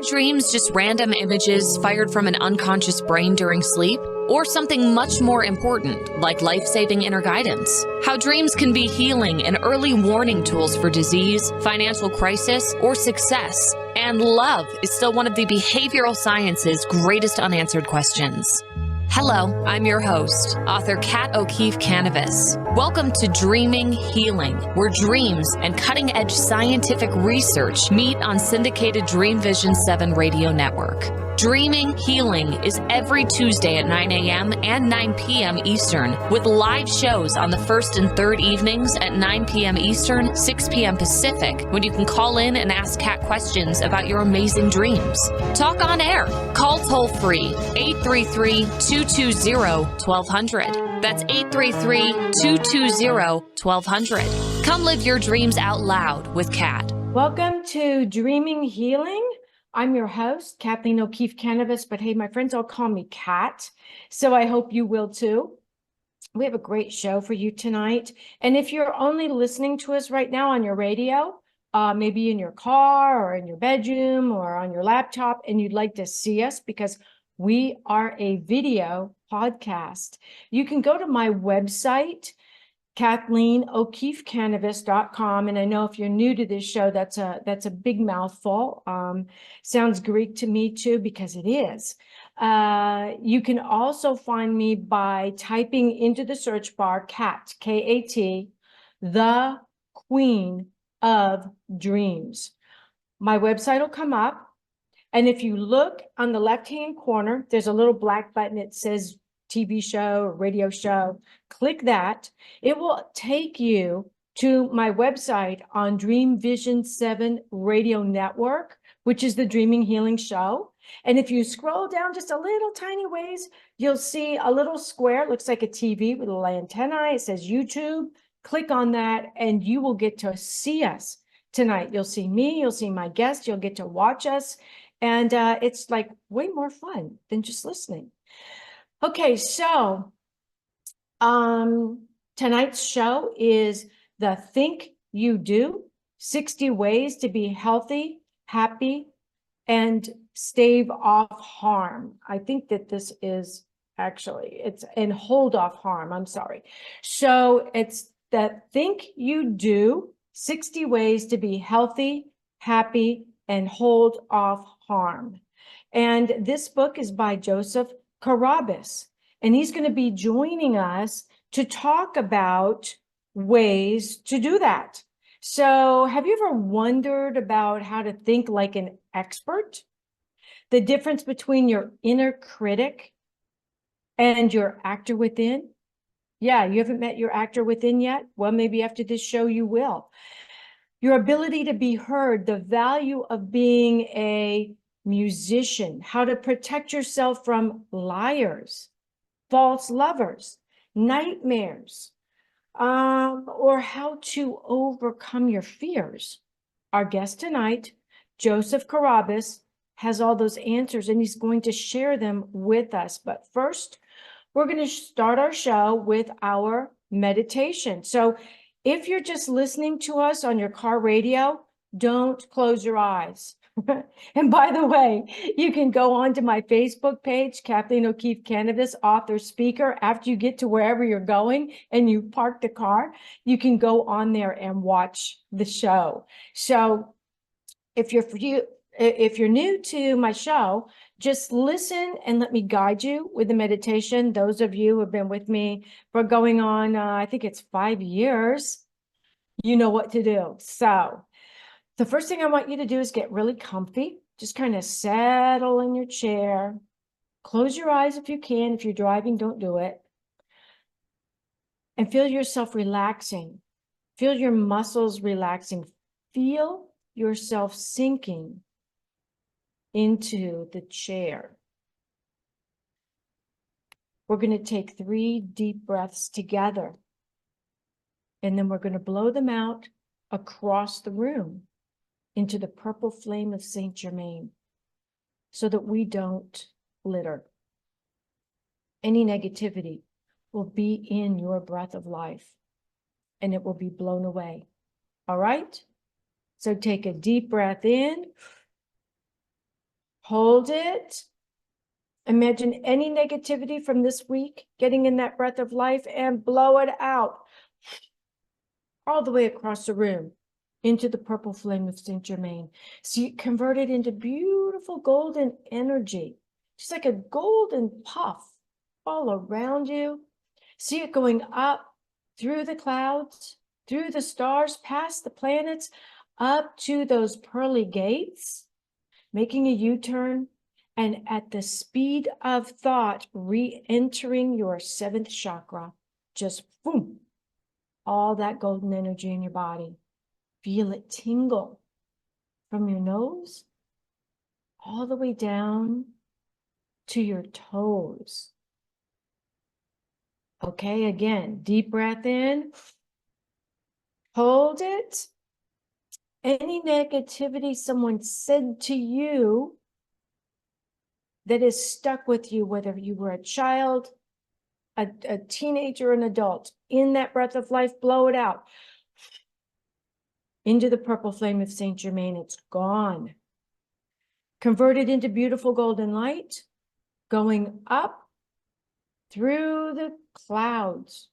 dreams just random images fired from an unconscious brain during sleep? Or something much more important, like life-saving inner guidance? How dreams can be healing and early warning tools for disease, financial crisis, or success. And love is still one of the behavioral science's greatest unanswered questions. Hello, I'm your host, author Kat O'Keefe Kanavos. Welcome to Dreaming Healing, where dreams and cutting-edge scientific research meet on syndicated Dream Vision 7 radio network. Dreaming Healing is every Tuesday at 9 a.m. and 9 p.m. Eastern, with live shows on the first and third evenings at 9 p.m. Eastern, 6 p.m. Pacific, when you can call in and ask Kat questions about your amazing dreams. Talk on air. Call toll-free 833-220-1200. That's 833-220-1200. Come live your dreams out loud with Kat. Welcome to Dreaming Healing. I'm your host, Kathleen O'Keefe Kanavos, but hey, my friends all call me Kat, so I hope you will too. We have a great show for you tonight. And if you're only listening to us right now on your radio, maybe in your car or in your bedroom or on your laptop, and you'd like to see us because we are a video podcast, you can go to my website, KathleenO'KeefeKanavos.com. And I know if you're new to this show, that's a big mouthful. Sounds Greek to me too, because it is. You can also find me by typing into the search bar, Kat, K-A-T, the Queen of Dreams. My website will come up. And if you look on the left-hand corner, there's a little black button. It says TV show or radio show. Click that. It will take you to my website on Dream Vision 7 radio network, which is the Dreaming Healing Show. And if you scroll down just a little tiny ways, you'll see a little square. It looks like a TV with a little antenna. It says YouTube. Click on that and you will get to see us tonight. You'll see me, you'll see my guest, you'll get to watch us. And it's like way more fun than just listening. Okay, so tonight's show is the Think You Do, 60 Ways to Be Healthy, Happy, and Stave Off Harm. I think that this is actually, and hold off harm, I'm sorry. So it's the Think You Do, 60 Ways to Be Healthy, Happy, and Hold Off Harm. And this book is by Joseph Carrabis, and he's going to be joining us to talk about ways to do that. So have you ever wondered about how to think like an expert? The difference between your inner critic and your actor within? Yeah, you haven't met your actor within yet? Well, maybe after this show you will. Your ability to be heard, the value of being a musician, how to protect yourself from liars, false lovers, nightmares, or how to overcome your fears. Our guest tonight, Joseph Carrabis, has all those answers and he's going to share them with us. But first, we're going to start our show with our meditation. So if you're just listening to us on your car radio, don't close your eyes. And by the way, you can go on to my Facebook page, Kathleen O'Keefe Kanavos, author, speaker. After you get to wherever you're going and you park the car, you can go on there and watch the show. So if you're new to my show, just listen and let me guide you with the meditation. Those of you who have been with me for going on, I think it's 5 years, you know what to do. So the first thing I want you to do is get really comfy. Just kind of settle in your chair. Close your eyes if you can. If you're driving, don't do it. And feel yourself relaxing. Feel your muscles relaxing. Feel yourself sinking into the chair. We're going to take 3 deep breaths together. And then we're going to blow them out across the room into the purple flame of Saint Germain so that we don't litter. Any negativity will be in your breath of life and it will be blown away. All right? So take a deep breath in Hold it. Imagine any negativity from this week, getting in that breath of life and blow it out all the way across the room into the purple flame of Saint Germain. So you convert it into beautiful golden energy, just like a golden puff all around you. See it going up through the clouds, through the stars, past the planets, up to those pearly gates, making a U-turn, and at the speed of thought, re-entering your seventh chakra. Just boom, all that golden energy in your body. Feel it tingle from your nose all the way down to your toes. Okay, again, deep breath in. Hold it. Any negativity someone said to you that is stuck with you, whether you were a child, a teenager, an adult, in that breath of life, blow it out into the purple flame of Saint Germain. It's gone. Convert it into beautiful golden light, going up through the clouds,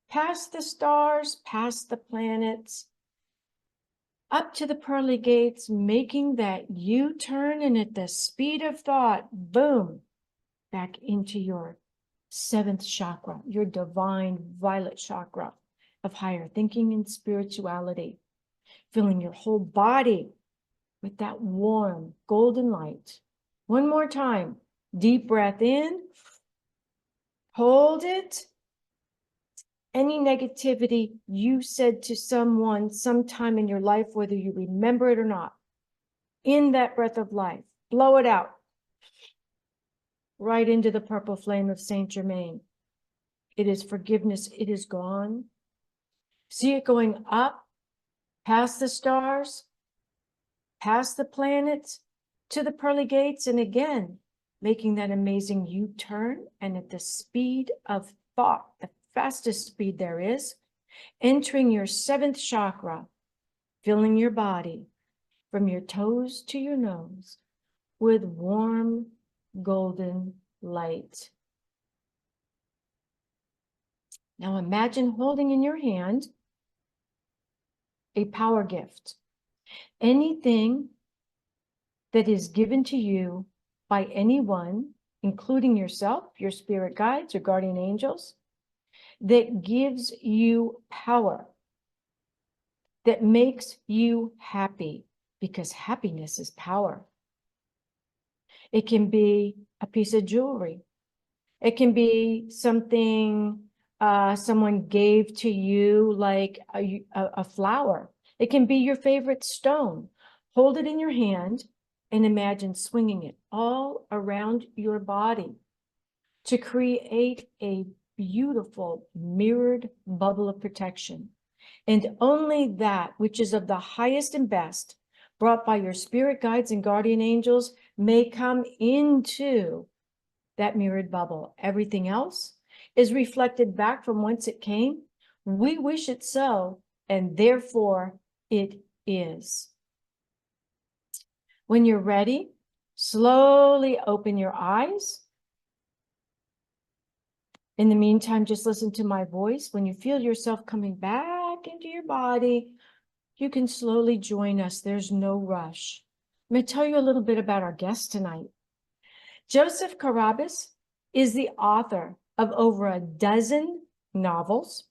past the stars, past the planets, up to the pearly gates, making that U-turn, and at the speed of thought, boom, back into your seventh chakra, your divine violet chakra of higher thinking and spirituality, filling your whole body with that warm golden light. One more time, deep breath in, hold it. Any negativity you said to someone sometime in your life, whether you remember it or not, in that breath of life, blow it out right into the purple flame of Saint Germain. It is forgiveness. It is gone. See it going up past the stars, past the planets, to the pearly gates, and again, making that amazing U-turn, and at the speed of thought, the fastest speed there is, entering your seventh chakra, filling your body from your toes to your nose with warm golden light. Now imagine holding in your hand a power gift. Anything that is given to you by anyone, including yourself, your spirit guides, or guardian angels, that gives you power, that makes you happy, because happiness is power. It can be a piece of jewelry. It can be something someone gave to you, like a flower. It can be your favorite stone. Hold it in your hand and imagine swinging it all around your body to create a beautiful mirrored bubble of protection. And only that which is of the highest and best, brought by your spirit guides and guardian angels, may come into that mirrored bubble. Everything else is reflected back from whence it came. We wish it so, and therefore it is. When you're ready, slowly open your eyes. In the meantime, just listen to my voice. When you feel yourself coming back into your body, you can slowly join us. There's no rush. I'm going to tell you a little bit about our guest tonight. Joseph Carrabis is the author of over a dozen novels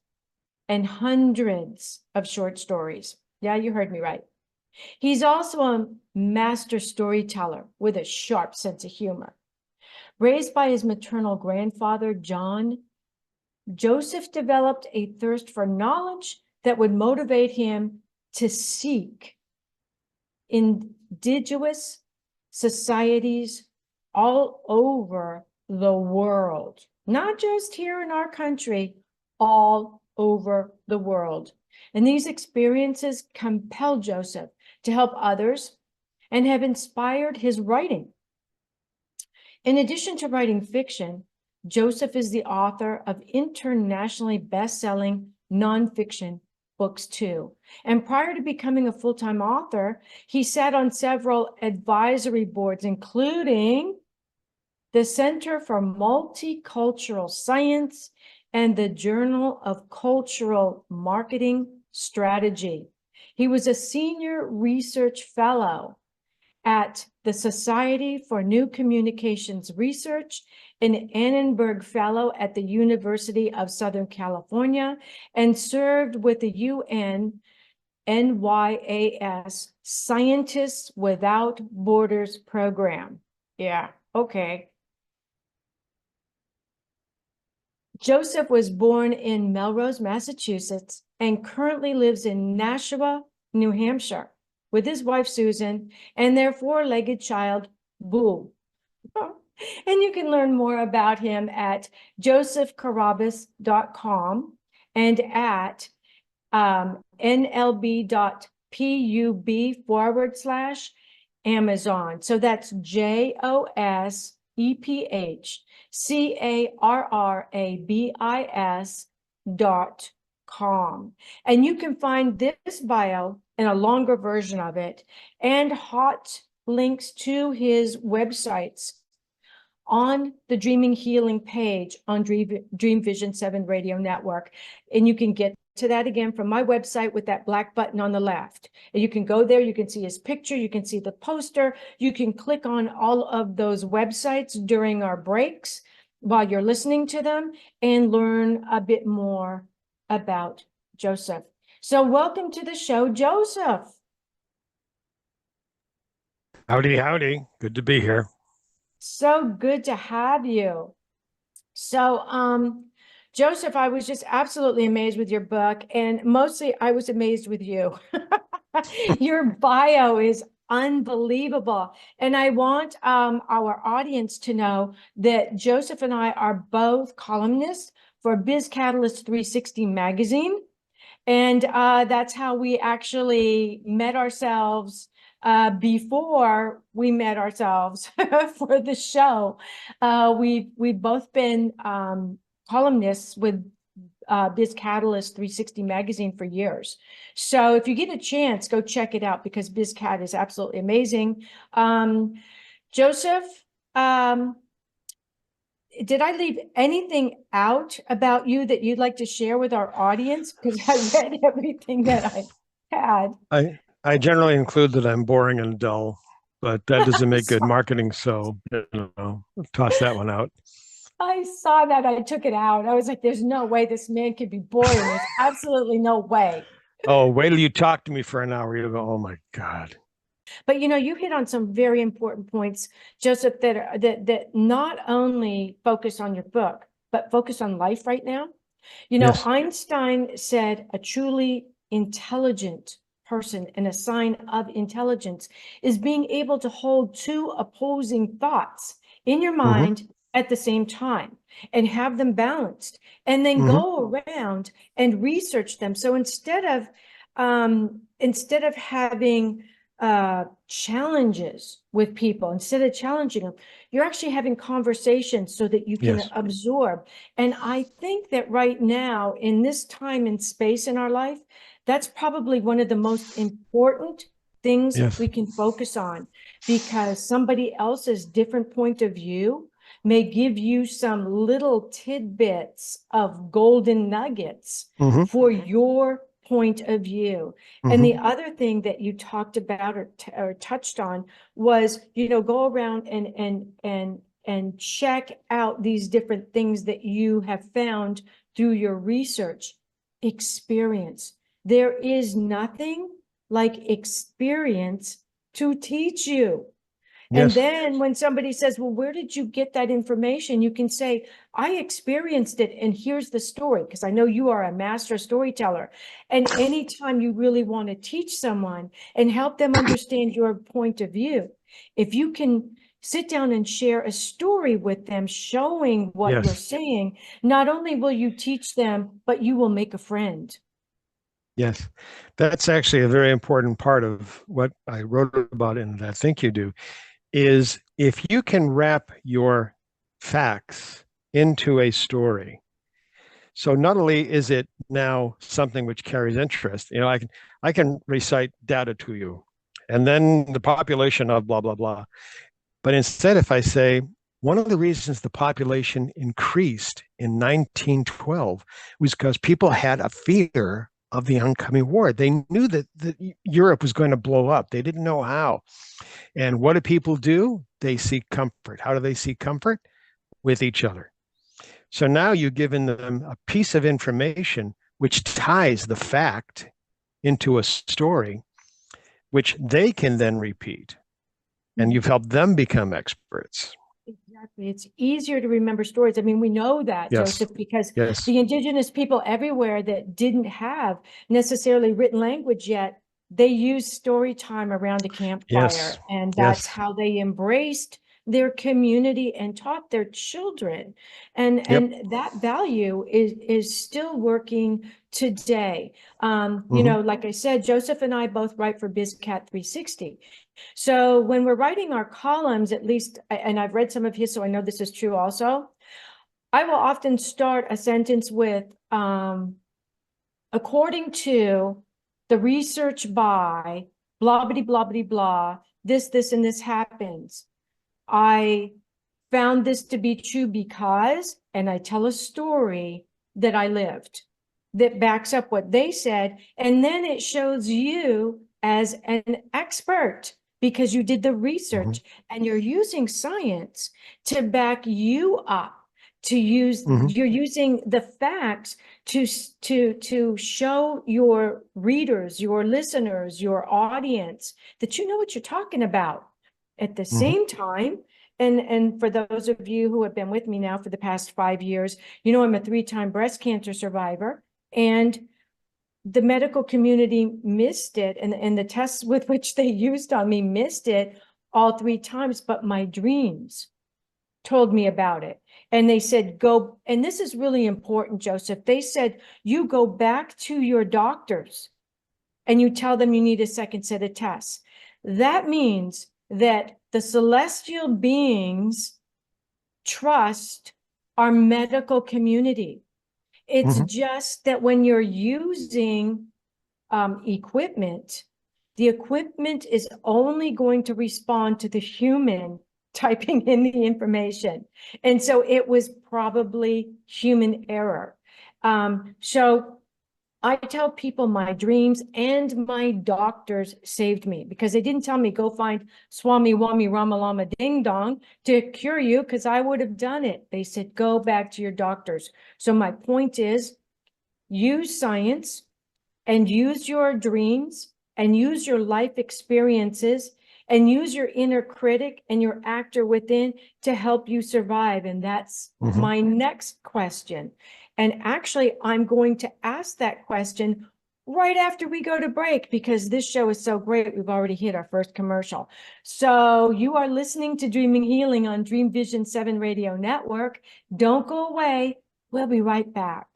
and hundreds of short stories. Yeah, you heard me right. He's also a master storyteller with a sharp sense of humor. Raised by his maternal grandfather, John, Joseph developed a thirst for knowledge that would motivate him to seek indigenous societies all over the world, not just here in our country, all over the world. And these experiences compelled Joseph to help others and have inspired his writing. In addition to writing fiction, Joseph is the author of internationally best-selling nonfiction books too. And prior to becoming a full-time author, he sat on several advisory boards, including the Center for Multicultural Science and the Journal of Cultural Marketing Strategy. He was a senior research fellow at the Society for New Communications Research, an Annenberg Fellow at the University of Southern California, and served with the UN NYAS Scientists Without Borders program. Yeah, okay. Joseph was born in Melrose, Massachusetts, and currently lives in Nashua, New Hampshire, with his wife, Susan, and their four-legged child, Boo. And you can learn more about him at josephcarrabis.com and at nlb.pub/Amazon. So that's JOSEPHCarrabis.com. And you can find this bio and a longer version of it and hot links to his websites on the Dreaming Healing page on Dream Vision 7 Radio Network. And you can get to that again from my website with that black button on the left. And you can go there, you can see his picture, you can see the poster, you can click on all of those websites during our breaks while you're listening to them and learn a bit more about Joseph. So welcome to the show, Joseph. Howdy, howdy. Good to be here. So good to have you. So, Joseph, I was just absolutely amazed with your book, and mostly I was amazed with you. Your bio is unbelievable. And I want our audience to know that Joseph and I are both columnists for Biz Catalyst 360 magazine. And that's how we actually met ourselves before we met ourselves for the show. We've both been columnists with Biz Catalyst 360 magazine for years. So if you get a chance, go check it out because BizCat is absolutely amazing. Joseph, did I leave anything out about you that you'd like to share with our audience? Because I read everything that I had. I generally include that I'm boring and dull, but that doesn't make good marketing. So, toss that one out. I saw that. I took it out. I was like, there's no way this man could be boring. There's absolutely no way. Oh, wait till you talk to me for an hour. You'll go, oh my God. But you hit on some very important points, Joseph, that not only focus on your book, but focus on life right now. Yes. Einstein said a truly intelligent person and a sign of intelligence is being able to hold two opposing thoughts in your mind at the same time and have them balanced and then go around and research them. So instead of having challenges with people, instead of challenging them, you're actually having conversations so that you can absorb. And I think that right now in this time and space in our life, that's probably one of the most important things we can focus on, because somebody else's different point of view may give you some little tidbits of golden nuggets for your point of view. And the other thing that you talked about or touched on was, go around and check out these different things that you have found through your research. Experience. There is nothing like experience to teach you. And then when somebody says, well, where did you get that information? You can say, I experienced it, and here's the story, because I know you are a master storyteller. And anytime you really want to teach someone and help them understand your point of view, if you can sit down and share a story with them, showing what you're saying, not only will you teach them, but you will make a friend. Yes, that's actually a very important part of what I wrote about in that Think You Do, is if you can wrap your facts into a story, So not only is it now something which carries interest, I can recite data to you, and then the population of blah blah blah. But instead, if I say one of the reasons the population increased in 1912 was because people had a fear of the oncoming war. They knew that Europe was going to blow up. They didn't know how. And what do people do? They seek comfort. How do they seek comfort? With each other. So now you've given them a piece of information which ties the fact into a story, which they can then repeat. And you've helped them become experts. Exactly. It's easier to remember stories. I mean, we know that, Yes. Joseph, because Yes. the indigenous people everywhere that didn't have necessarily written language yet, they used story time around a campfire. Yes. And Yes. that's how they embraced their community and taught their children. And that value is still working today. Like I said, Joseph and I both write for BizCat 360. So when we're writing our columns, at least, and I've read some of his, so I know this is true also, I will often start a sentence with, according to the research by blah, blah, blah, blah, blah, this, and this happens. I found this to be true because, and I tell a story that I lived that backs up what they said. And then it shows you as an expert because you did the research and you're using science to back you up, to use, you're using the facts to show your readers, your listeners, your audience that you know what you're talking about. At the same time, and for those of you who have been with me now for the past 5 years, I'm a 3-time breast cancer survivor, and the medical community missed it, and the tests with which they used on me missed it all 3 times, but my dreams told me about it. And they said, go, and this is really important, Joseph, they said, you go back to your doctors and you tell them you need a second set of tests. That means that the celestial beings trust our medical community. It's just that when you're using equipment, the equipment is only going to respond to the human typing in the information. And so it was probably human error. So I tell people my dreams and my doctors saved me because they didn't tell me go find Swami Wami Ramalama Ding Dong to cure you, because I would have done it. They said, go back to your doctors. So my point is, use science and use your dreams and use your life experiences and use your inner critic and your actor within to help you survive. And that's my next question. And actually, I'm going to ask that question right after we go to break, because this show is so great. We've already hit our first commercial. So you are listening to Dreaming Healing on Dream Vision 7 Radio Network. Don't go away. We'll be right back.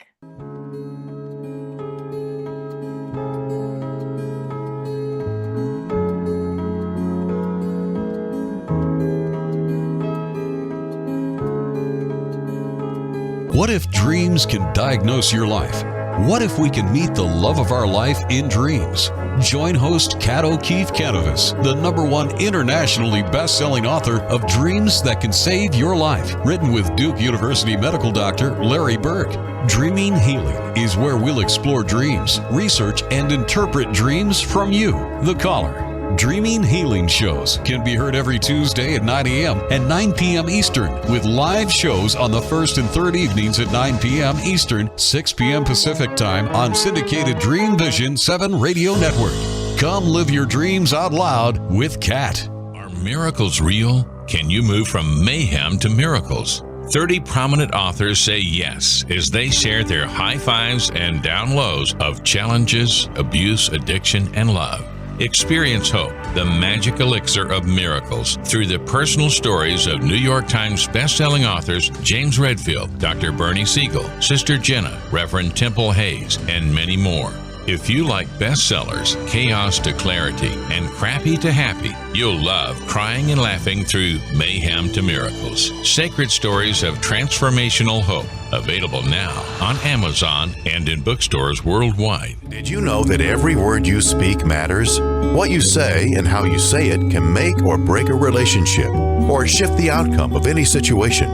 What if dreams can diagnose your life? What if we can meet the love of our life in dreams? Join host Kat O'Keefe Kanavos, the #1 internationally best-selling author of Dreams That Can Save Your Life, written with Duke University medical doctor Larry Burke. Dreaming Healing is where we'll explore dreams, research, and interpret dreams from you, the caller. Dreaming Healing shows can be heard every Tuesday at 9 a.m. and 9 p.m. Eastern, with live shows on the first and third evenings at 9 p.m. Eastern, 6 p.m. Pacific Time on syndicated Dream Vision 7 Radio Network. Come live your dreams out loud with Kat. Are miracles real? Can you move from mayhem to miracles? 30 prominent authors say yes as they share their high fives and down lows of challenges, abuse, addiction, and love. Experience hope, the magic elixir of miracles, through the personal stories of New York Times best-selling authors James Redfield, Dr. Bernie Siegel, Sister Jenna, Reverend Temple Hayes, and many more. If you like bestsellers, chaos to clarity, and crappy to happy, you'll love Crying and Laughing Through Mayhem to Miracles. Sacred Stories of Transformational Hope. Available now on Amazon and in bookstores worldwide. Did you know that every word you speak matters? What you say and how you say it can make or break a relationship or shift the outcome of any situation.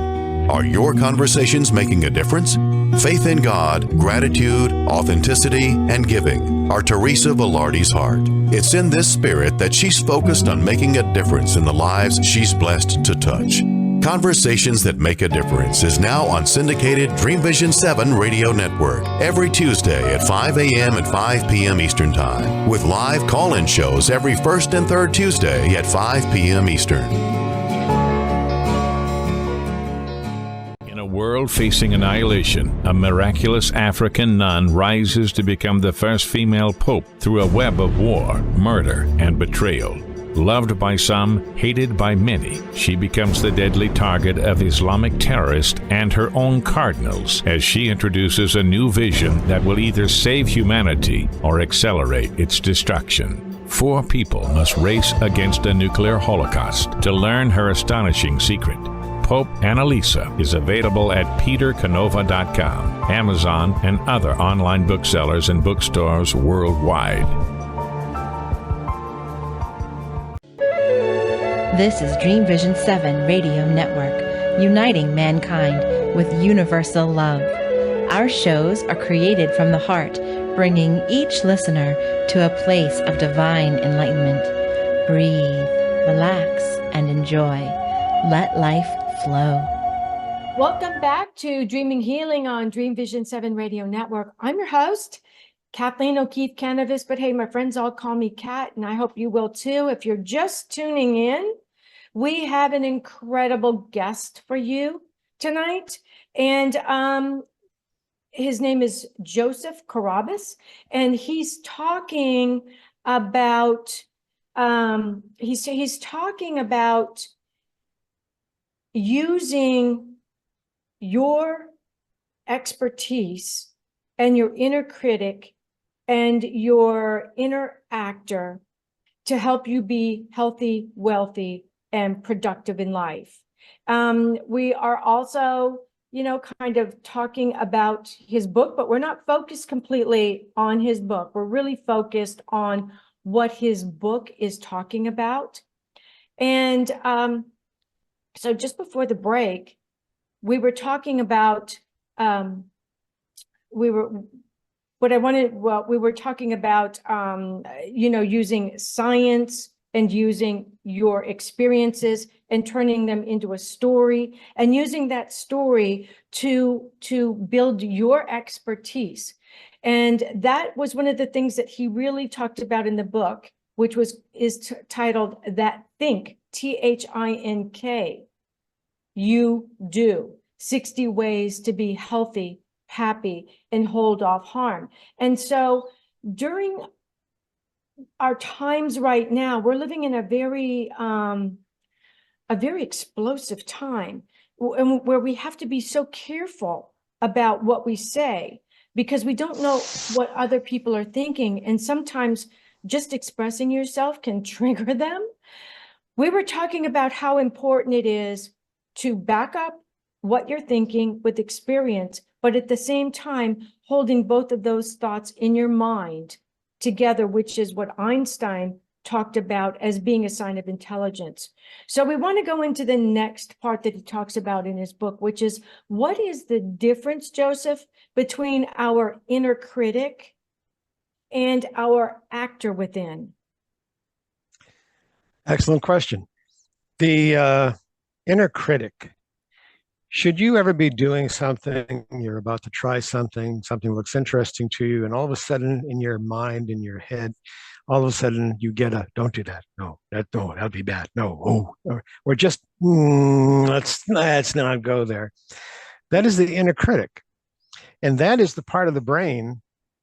Are your conversations making a difference? Faith in God, gratitude, authenticity, and giving are Teresa Velarde's heart. It's in this spirit that she's focused on making a difference in the lives she's blessed to touch. Conversations That Make a Difference is now on syndicated Dream Vision 7 radio network every Tuesday at 5 a.m. and 5 p.m. Eastern Time, with live call-in shows every first and third Tuesday at 5 p.m. Eastern. In a world facing annihilation, a miraculous African nun rises to become the first female pope through a web of war, murder, and betrayal. Loved by some, hated by many, she becomes the deadly target of Islamic terrorists and her own cardinals as she introduces a new vision that will either save humanity or accelerate its destruction. 4 people must race against a nuclear holocaust to learn her astonishing secret. Pope Annalisa is available at petercanova.com, Amazon, and other online booksellers and bookstores worldwide. This is Dream Vision 7 Radio Network, uniting mankind with universal love. Our shows are created from the heart, bringing each listener to a place of divine enlightenment. Breathe, relax, and enjoy. Let life flow. Welcome back to Dreaming Healing on Dream Vision 7 Radio Network. I'm your host, Kathleen O'Keefe Kanavos, but hey, my friends all call me Kat, and I hope you will too. If you're just tuning in, we have an incredible guest for you tonight, and his name is Joseph Carrabis, and he's talking about he's talking about using your expertise and your inner critic and your inner actor to help you be healthy, wealthy, and productive in life. We are also, kind of talking about his book, but we're not focused completely on his book. We're really focused on what his book is talking about. And so just before the break, we were talking about, we were talking about, using science and using your experiences and turning them into a story and using that story to build your expertise. And that was one of the things that he really talked about in the book, which is titled That Think, T-H-I-N-K, You Do, 60 Ways to Be Healthy, Happy, and Hold Off Harm. And so during our times right now, we're living in a very explosive time where we have to be so careful about what we say because we don't know what other people are thinking. And sometimes just expressing yourself can trigger them. We were talking about how important it is to back up what you're thinking with experience, but at the same time, holding both of those thoughts in your mind together, which is what Einstein talked about as being a sign of intelligence. So we want to go into the next part that he talks about in his book, which is what is the difference, Joseph, between our inner critic and our actor within? Excellent question. The inner critic. Should you ever be doing something, you're about to try something looks interesting to you, and all of a sudden in your mind, in your head, all of a sudden you get a, don't do that. No, that'd be bad. No, or just, let's not go there. That is the inner critic. And that is the part of the brain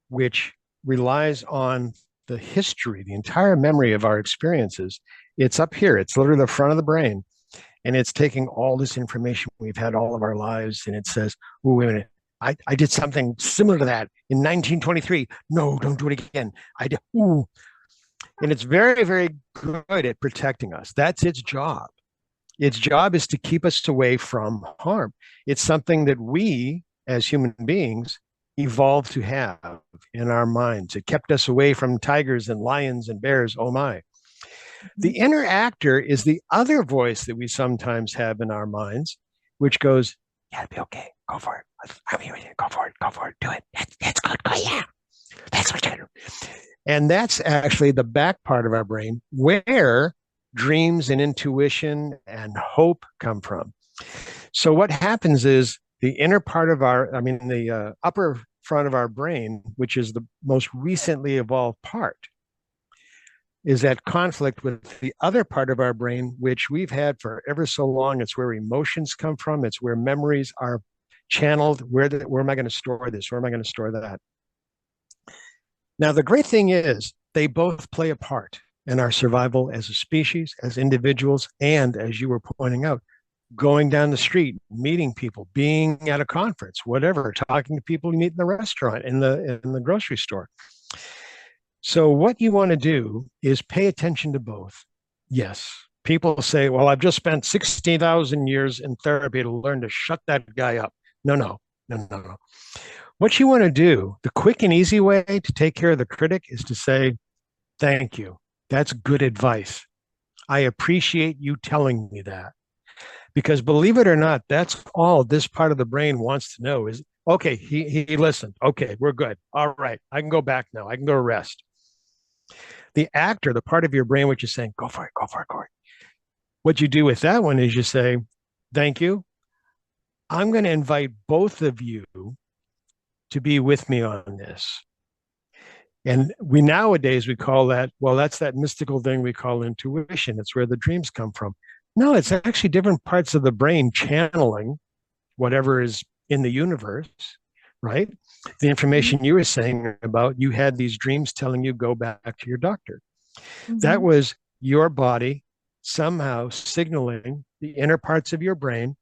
which relies on the history, the entire memory of our experiences. It's up here. It's literally the front of the brain. And it's taking all this information we've had all of our lives, and it says, oh, wait a minute, I did something similar to that in 1923. No, don't do it again. I did. Ooh. And it's very, very good at protecting us. That's its job. Its job is to keep us away from harm. It's something that we, as human beings, evolved to have in our minds. It kept us away from tigers and lions and bears. Oh my. The inner actor is the other voice that we sometimes have in our minds, which goes, yeah, it'll be okay. Go for it. I'm here with you. Go for it. Go for it. Do it. That's good. Go, yeah. That's what you do. And that's actually the back part of our brain where dreams and intuition and hope come from. So what happens is the inner part of the upper front of our brain, which is the most recently evolved part, is at conflict with the other part of our brain, which we've had for ever so long. It's where emotions come from. It's where memories are channeled. Where am I going to store this? Where am I going to store that? Now, the great thing is they both play a part in our survival as a species, as individuals, and as you were pointing out, going down the street, meeting people, being at a conference, whatever, talking to people you meet in the restaurant, in the grocery store. So what you want to do is pay attention to both. Yes, people say, well, I've just spent 60,000 years in therapy to learn to shut that guy up. No. What you want to do, the quick and easy way to take care of the critic is to say, thank you. That's good advice. I appreciate you telling me that. Because believe it or not, that's all this part of the brain wants to know is, okay, he listened. Okay, we're good. All right, I can go back now. I can go rest. The actor, the part of your brain which is saying, go for it, go for it, Corey. What you do with that one is you say, thank you. I'm going to invite both of you to be with me on this. And nowadays we call that, well, that's that mystical thing we call intuition. It's where the dreams come from. No, it's actually different parts of the brain channeling whatever is in the universe, right? The information you were saying about, you had these dreams telling you go back to your doctor. Mm-hmm. That was your body somehow signaling the inner parts of your brain.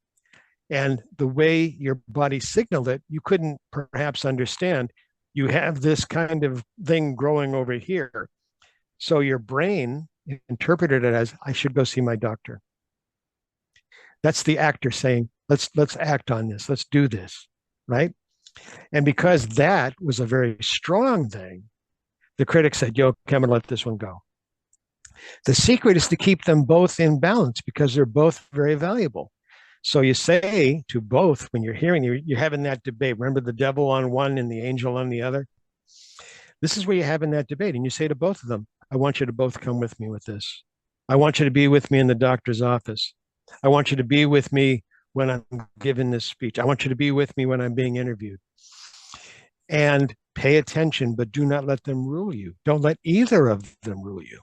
And the way your body signaled it, you couldn't perhaps understand. You have this kind of thing growing over here. So your brain interpreted it as, I should go see my doctor. That's the actor saying, let's act on this. Let's do this, right? And because that was a very strong thing, the critic said, yo, come and let this one go. The secret is to keep them both in balance because they're both very valuable. So you say to both, when you're hearing, you're having that debate. Remember the devil on one and the angel on the other? This is where you're having that debate. And you say to both of them, I want you to both come with me with this. I want you to be with me in the doctor's office. I want you to be with me when I'm giving this speech. I want you to be with me when I'm being interviewed. And pay attention, but do not let them rule you. Don't let either of them rule you.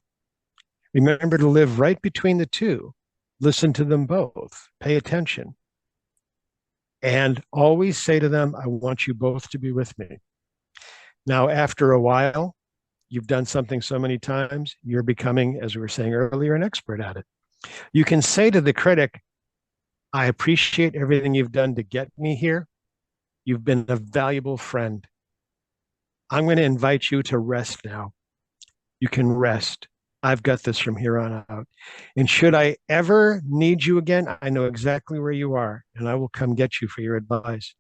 Remember to live right between the two. Listen to them both. Pay attention. And always say to them, I want you both to be with me. Now, after a while, you've done something so many times, you're becoming, as we were saying earlier, an expert at it. You can say to the critic, I appreciate everything you've done to get me here. You've been a valuable friend. I'm going to invite you to rest now. You can rest. I've got this from here on out. And should I ever need you again, I know exactly where you are, and I will come get you for your advice.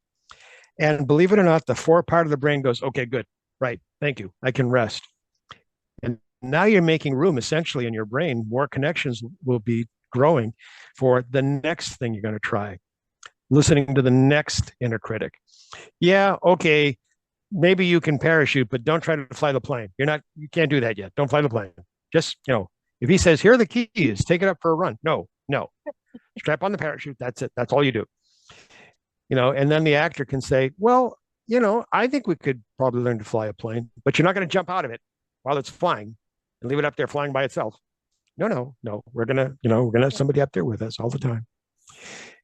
And believe it or not, the fore part of the brain goes, okay, good, right, thank you, I can rest. And now you're making room, essentially, in your brain. More connections will be growing for the next thing you're going to try. Listening to the next inner critic. Yeah, okay, maybe you can parachute, but don't try to fly the plane. You can't do that yet. Don't fly the plane. Just, if he says, here are the keys, take it up for a run. No. Strap on the parachute. That's it. That's all you do. And then the actor can say, well, I think we could probably learn to fly a plane, but you're not going to jump out of it while it's flying and leave it up there flying by itself. No. We're going to have somebody up there with us all the time.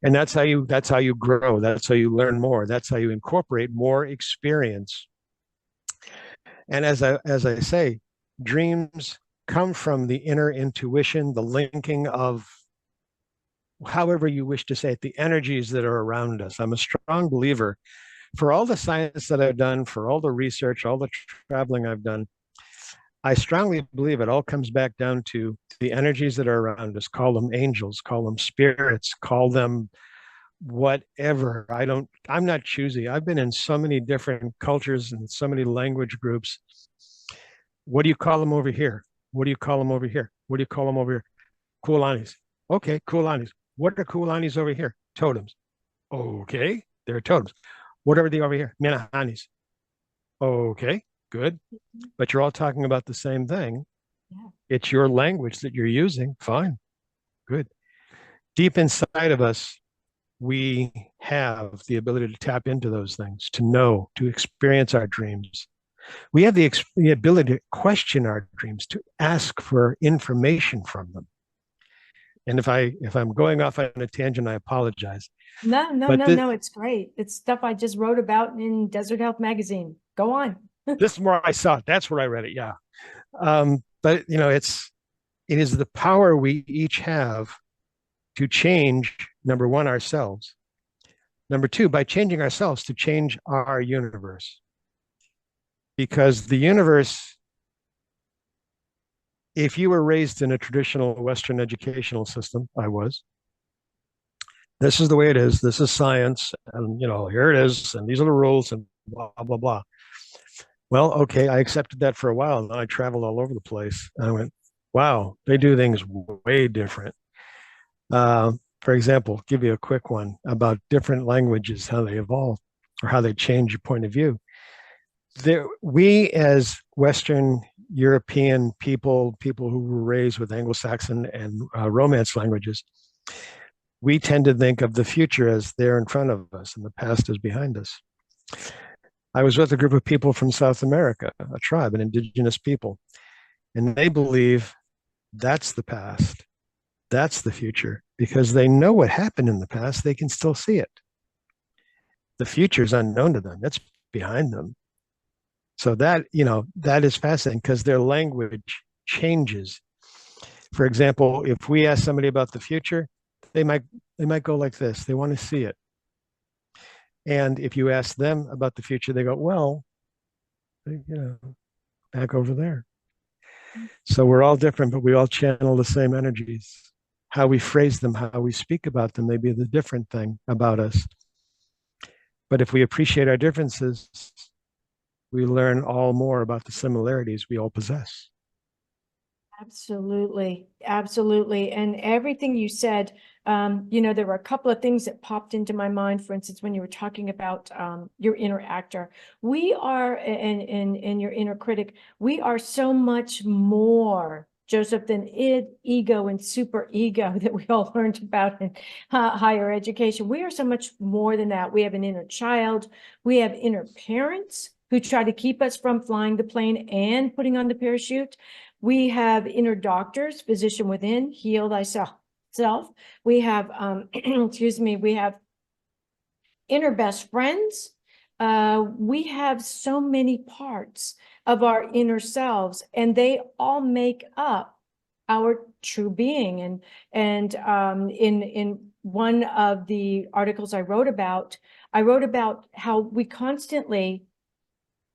And that's how you grow. That's how you learn more. That's how you incorporate more experience. And as I say, dreams come from the inner intuition, the linking of, however you wish to say it, the energies that are around us. I'm a strong believer For all the science that I've done, for all the research, all the traveling I've done, I strongly believe it all comes back down to the energies that are around us. Call them angels, call them spirits, call them whatever. I'm not choosy. I've been in so many different cultures and so many language groups. What do you call them over here? What do you call them over here? What do you call them over here? Kulanis. Okay, Kulanis. What are Kulanis over here? Totems. Okay, they're totems. What are they over here? Minahanis. Okay, good. But you're all talking about the same thing. Yeah. It's your language that you're using. Fine, good. Deep inside of us, we have the ability to tap into those things, to know, to experience our dreams. We have the ability to question our dreams, to ask for information from them. And if I'm going off on a tangent, I apologize. No, it's great. It's stuff I just wrote about in Desert Health magazine. Go on. This is where I saw it. That's where I read it. Yeah. But it is the power we each have to change, number one, ourselves. Number two, by changing ourselves, to change our universe. Because the universe, if you were raised in a traditional Western educational system, I was, this is the way it is, this is science, and here it is, and these are the rules, and blah, blah, blah. Well, okay, I accepted that for a while, and then I traveled all over the place, and I went, wow, they do things way different. For example, give you a quick one about different languages, how they evolve, or how they change your point of view. We as Western European people who were raised with Anglo-Saxon and Romance languages, we tend to think of the future as there in front of us and the past is behind us. I was with a group of people from South America, a tribe, an indigenous people, and they believe that's the past, that's the future, because they know what happened in the past, they can still see it. The future is unknown to them, it's behind them. So that is fascinating because their language changes. For example, if we ask somebody about the future, they might go like this. They want to see it. And if you ask them about the future, they go, well, back over there. So we're all different, but we all channel the same energies. How we phrase them, how we speak about them may be the different thing about us. But if we appreciate our differences, we learn all more about the similarities we all possess. Absolutely. Absolutely. And everything you said, there were a couple of things that popped into my mind. For instance, when you were talking about your inner actor, we are, and your inner critic, we are so much more, Joseph, than id, ego, and super ego that we all learned about in higher education. We are so much more than that. We have an inner child. We have inner parents who try to keep us from flying the plane and putting on the parachute. We have inner doctors, physician within, heal thyself. We have, we have inner best friends. We have so many parts of our inner selves, and they all make up our true being. And in one of the articles I wrote about how we constantly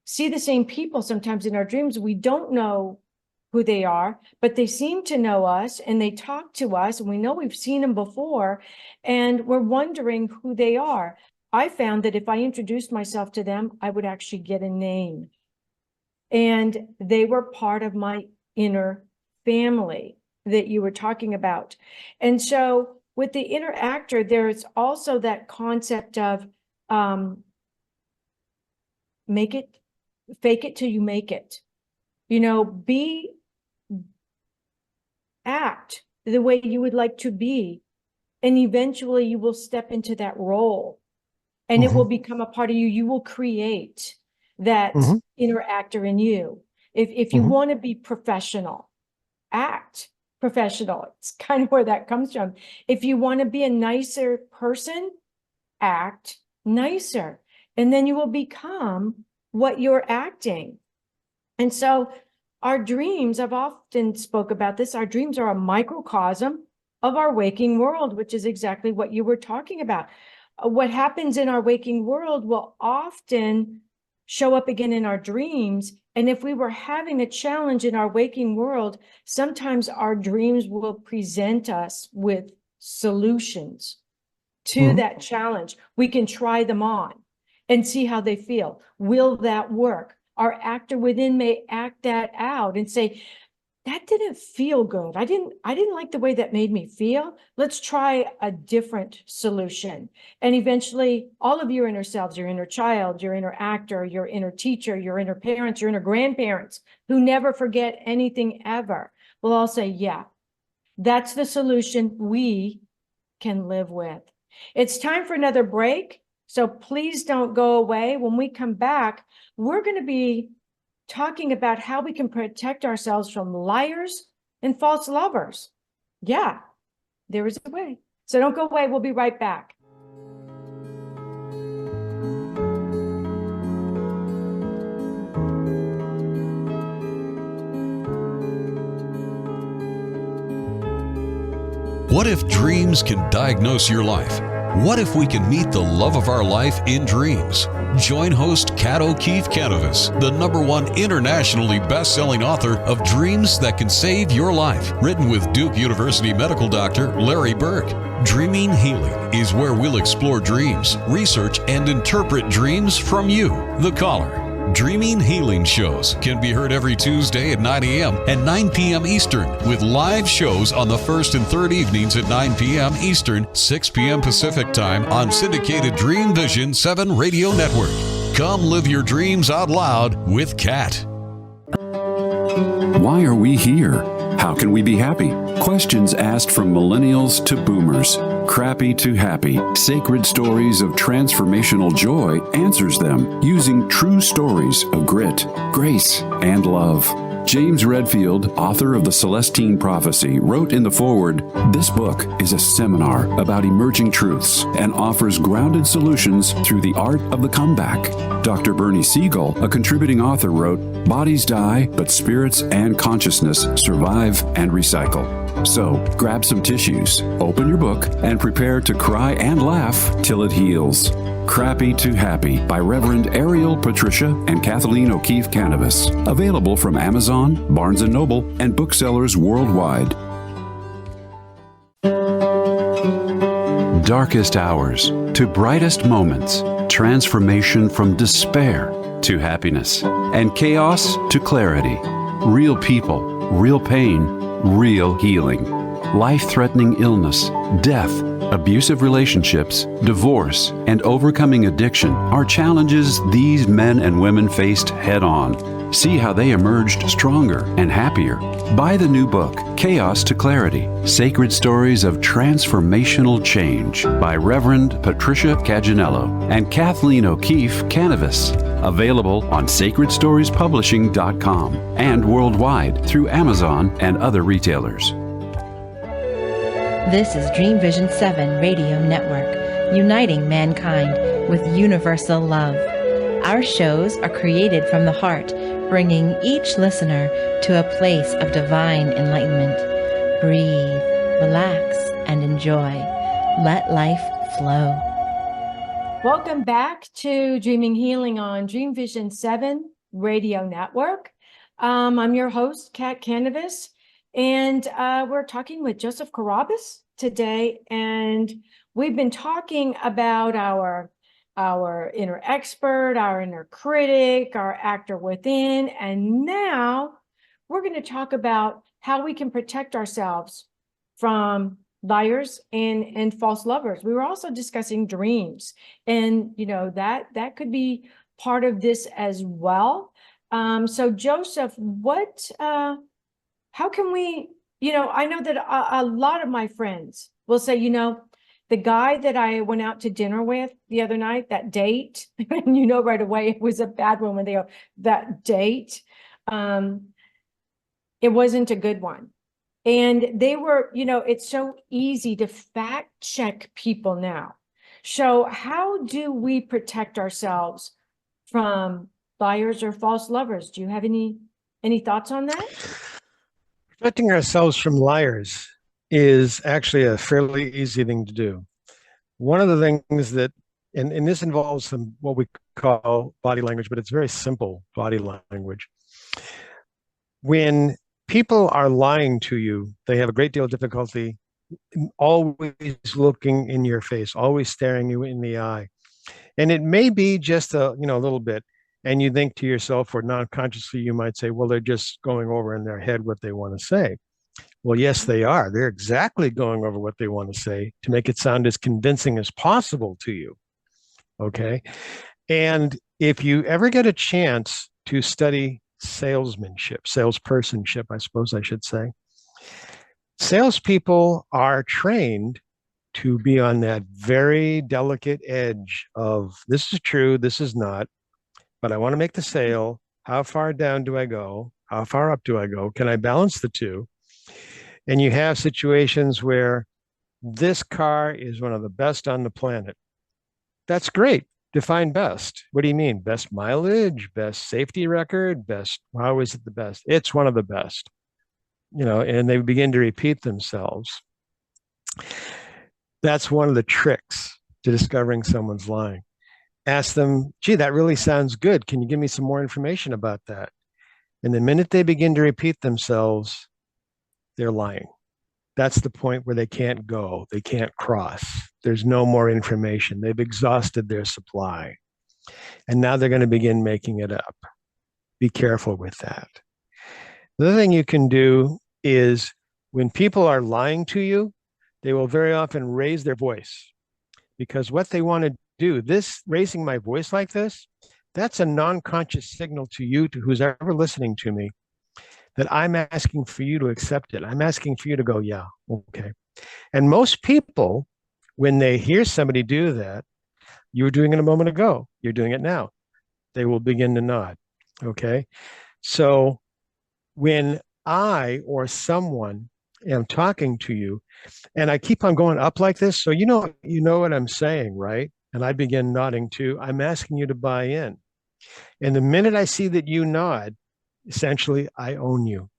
see the same people sometimes in our dreams. We don't know who they are, but they seem to know us and they talk to us and we know we've seen them before and we're wondering who they are. I found that if I introduced myself to them, I would actually get a name. And they were part of my inner family that you were talking about. And so with the inner actor, there's also that concept of fake it till you make it. Act the way you would like to be, and eventually you will step into that role and it will become a part of you. You will create that inner actor in you. If you want to be professional, act professional. It's kind of where that comes from. If you want to be a nicer person, act nicer, and then you will become what you're acting. And so our dreams, I've often spoke about this, our dreams are a microcosm of our waking world, which is exactly what you were talking about. what happens in our waking world will often show up again in our dreams. And if we were having a challenge in our waking world, sometimes our dreams will present us with solutions to that challenge. We can try them on and see how they feel. Will that work? Our actor within may act that out and say, that didn't feel good. I didn't like the way that made me feel. Let's try a different solution. And eventually all of your inner selves, your inner child, your inner actor, your inner teacher, your inner parents, your inner grandparents, who never forget anything ever, will all say, yeah, that's the solution we can live with. It's time for another break. So please don't go away. When we come back, we're going to be talking about how we can protect ourselves from liars and false lovers. Yeah, there is a way. So don't go away. We'll be right back. What if dreams can diagnose your life? What if we can meet the love of our life in dreams? Join host Kat O'Keefe Kanavos, the #1 internationally best-selling author of Dreams That Can Save Your Life, written with Duke University medical doctor Larry Burke. Dreaming Healing is where we'll explore dreams, research, and interpret dreams from you, the caller. Dreaming Healing shows can be heard every Tuesday at 9 a.m. and 9 p.m. Eastern, with live shows on the first and third evenings at 9 p.m. Eastern, 6 p.m. Pacific Time on syndicated Dream Vision 7 radio network. Come live your dreams out loud with Kat. Why are we here? How can we be happy? Questions asked from millennials to boomers. Crappy to Happy, Sacred Stories of Transformational Joy answers them using true stories of grit, grace, and love. James Redfield, author of The Celestine Prophecy, wrote in the foreword, "This book is a seminar about emerging truths and offers grounded solutions through the art of the comeback." Dr. Bernie Siegel, a contributing author, wrote, "Bodies die, but spirits and consciousness survive and recycle." So, grab some tissues, open your book, and prepare to cry and laugh till it heals. Crappy to Happy by Reverend Ariel Patricia and Kathleen O'Keefe Kanavos. Available from Amazon, Barnes & Noble, and booksellers worldwide. Darkest hours to brightest moments. Transformation from despair to happiness. And chaos to clarity. Real people, real pain, real healing. Life-threatening illness, death, abusive relationships, divorce, and overcoming addiction are challenges these men and women faced head-on. See how they emerged stronger and happier. Buy the new book, Chaos to Clarity, Sacred Stories of Transformational Change by Reverend Patricia Caginello and Kathleen O'Keefe Kanavos. Available on sacredstoriespublishing.com and worldwide through Amazon and other retailers. This is Dream Vision 7 Radio Network, uniting mankind with universal love. Our shows are created from the heart, bringing each listener to a place of divine enlightenment. Breathe, relax, and enjoy. Let life flow. Welcome back to Dreaming Healing on Dream Vision 7 Radio Network. I'm your host, Kat Kanavos. And we're talking with Joseph Carrabis today, and we've been talking about our inner expert, our inner critic, our actor within, and now we're going to talk about how we can protect ourselves from liars and false lovers. We were also discussing dreams, and that could be part of this as well. So Joseph, how can we, I know that a lot of my friends will say, the guy that I went out to dinner with the other night, that date, and right away it was a bad one when they go, that date, it wasn't a good one. And they were, it's so easy to fact check people now. So how do we protect ourselves from liars or false lovers? Do you have any thoughts on that? Protecting ourselves from liars is actually a fairly easy thing to do. one of the things that, and this involves some what we call body language, but it's very simple body language. When people are lying to you, they have a great deal of difficulty always looking in your face, always staring you in the eye. And it may be just a little bit. And you think to yourself, or non-consciously, you might say, well, they're just going over in their head what they want to say. Well, yes, they are. They're exactly going over what they want to say to make it sound as convincing as possible to you. Okay. And if you ever get a chance to study salesmanship, salespersonship, I suppose I should say, salespeople are trained to be on that very delicate edge of this is true, this is not, but I want to make the sale. How far down do I go? How far up do I go? Can I balance the two? And you have situations where this car is one of the best on the planet. That's great. Define best. What do you mean? Best mileage, best safety record, best. How is it the best? It's one of the best. And they begin to repeat themselves. That's one of the tricks to discovering someone's lying. Ask them, gee, that really sounds good. Can you give me some more information about that? And the minute they begin to repeat themselves, they're lying. That's the point where they can't go. They can't cross. There's no more information. They've exhausted their supply. And now they're going to begin making it up. Be careful with that. The other thing you can do is when people are lying to you, they will very often raise their voice because what they want to do, this raising my voice like this, that's a non-conscious signal to you, to who's ever listening to me, that I'm asking for you to accept it. I'm asking for you to go, yeah, okay. And most people, when they hear somebody do that, you were doing it a moment ago, you're doing it now, they will begin to nod, okay? So when I or someone am talking to you and I keep on going up like this, so you know what I'm saying, right? And I begin nodding too, I'm asking you to buy in. And the minute I see that you nod, essentially, I own you.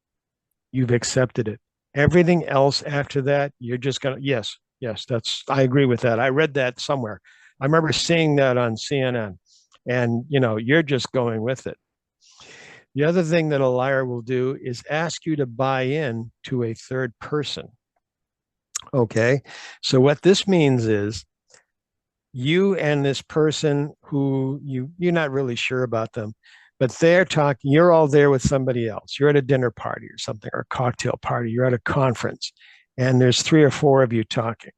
You've accepted it. Everything else after that, you're just going to, yes, I agree with that. I read that somewhere. I remember seeing that on CNN. And, you're just going with it. The other thing that a liar will do is ask you to buy in to a third person. Okay. So what this means is you and this person who you're not really sure about them, but they're talking, you're all there with somebody else. You're at a dinner party or something, or a cocktail party. You're at a conference and there's 3 or 4 of you talking.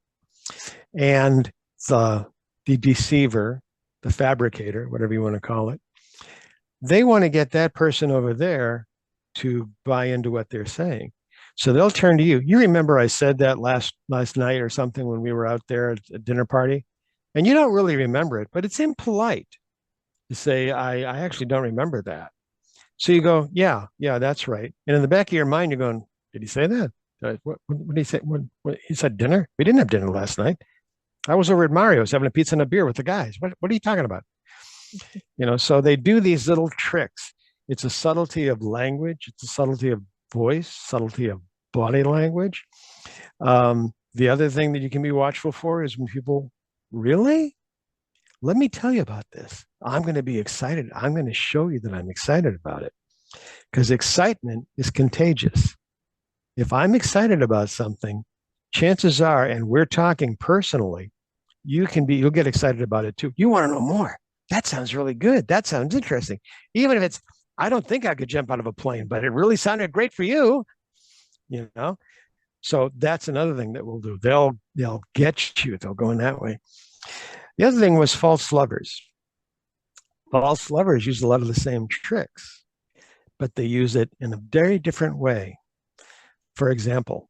And the deceiver, the fabricator, whatever you want to call it, they want to get that person over there to buy into what they're saying. So they'll turn to you. You remember I said that last night or something when we were out there at a dinner party? And you don't really remember it, but it's impolite to say, I actually don't remember that. So you go, yeah, that's right. And in the back of your mind, you're going, did he say that? What did he say? What, he said dinner? We didn't have dinner last night. I was over at Mario's having a pizza and a beer with the guys. What are you talking about? So they do these little tricks. It's a subtlety of language. It's a subtlety of voice, subtlety of body language. The other thing that you can be watchful for is when people, really? Let me tell you about this. I'm going to be excited. I'm going to show you that I'm excited about it, because excitement is contagious. If I'm excited about something, chances are, and we're talking personally, you'll get excited about it too. You want to know more. That sounds really good. That sounds interesting. Even if it's, I don't think I could jump out of a plane, but it really sounded great for you. So that's another thing that we'll do. They'll get you. They'll go in that way. The other thing was false lovers. False lovers use a lot of the same tricks, but they use it in a very different way. For example,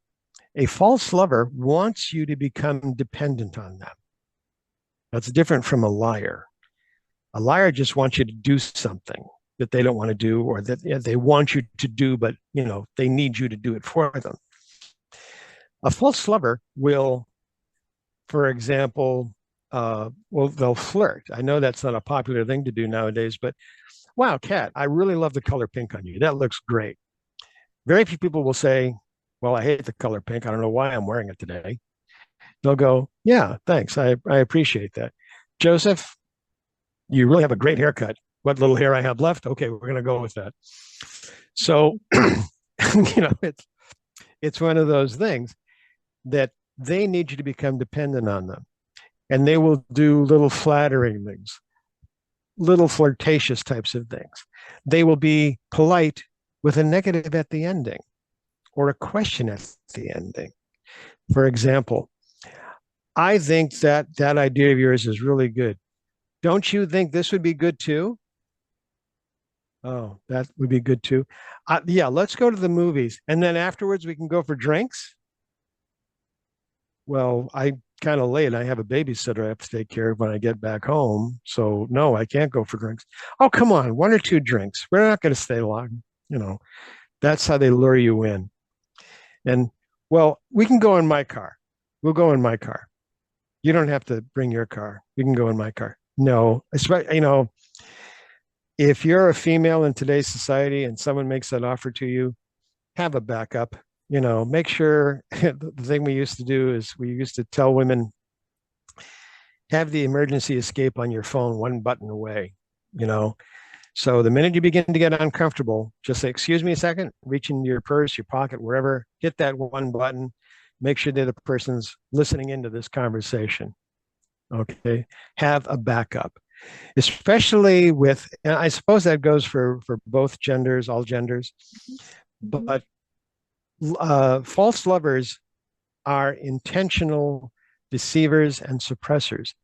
a false lover wants you to become dependent on them. That's different from a liar. A liar just wants you to do something that they don't want to do, or that they want you to do, but they need you to do it for them. A false lover will, for example, they'll flirt. I know that's not a popular thing to do nowadays, but wow, Kat, I really love the color pink on you. That looks great. Very few people will say, well, I hate the color pink. I don't know why I'm wearing it today. They'll go, yeah, thanks. I appreciate that. Joseph, you really have a great haircut. What little hair I have left, okay, we're going to go with that. So, it's one of those things that they need you to become dependent on them. And they will do little flattering things, little flirtatious types of things. They will be polite with a negative at the ending or a question at the ending. For example, I think that idea of yours is really good. Don't you think this would be good too? Oh, that would be good too. Yeah, let's go to the movies. And then afterwards we can go for drinks. Well, I kind of late. I have a babysitter I have to take care of when I get back home. So no, I can't go for drinks. Oh, come on, 1 or 2 drinks. We're not going to stay long. That's how they lure you in. And well, we can go in my car. We'll go in my car. You don't have to bring your car. You can go in my car. No, if you're a female in today's society and someone makes that offer to you, have a backup. Make sure the thing we used to do is we used to tell women, have the emergency escape on your phone 1 button away, So the minute you begin to get uncomfortable, just say, excuse me a second, reach into your purse, your pocket, wherever, hit that 1 button, make sure that the person's listening into this conversation. Okay. Have a backup, especially with, and I suppose that goes for both genders, all genders, but false lovers are intentional deceivers and suppressors.